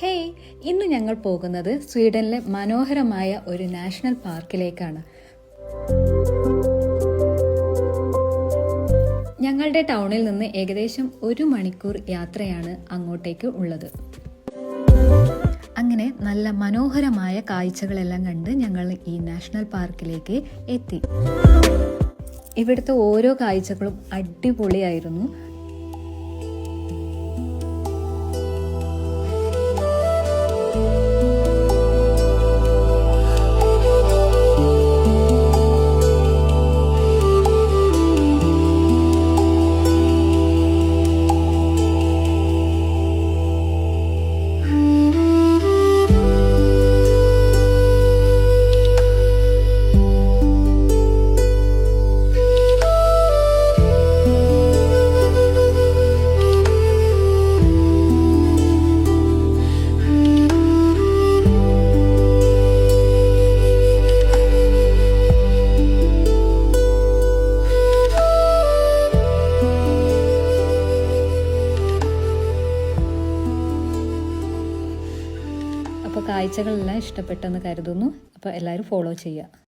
Hey, ഇന്ന് ഞങ്ങൾ പോകുന്നത് സ്വീഡനിലെ മനോഹരമായ ഒരു നാഷണൽ പാർക്കിലേക്കാണ്. ഞങ്ങളുടെ ടൗണിൽ നിന്ന് ഏകദേശം 1 മണിക്കൂർ യാത്രയാണ് അങ്ങോട്ടേക്ക് ഉള്ളത്. അങ്ങനെ നല്ല മനോഹരമായ കാഴ്ചകളെല്ലാം കണ്ട് ഞങ്ങൾ ഈ നാഷണൽ പാർക്കിലേക്ക് എത്തി. ഇവിടുത്തെ ഓരോ കാഴ്ചകളും അടിപൊളിയായിരുന്നു. അപ്പോൾ കാഴ്ചകളെല്ലാം ഇഷ്ടപ്പെട്ടെന്ന് കരുതുന്നു. അപ്പോൾ എല്ലാവരും ഫോളോ ചെയ്യുക.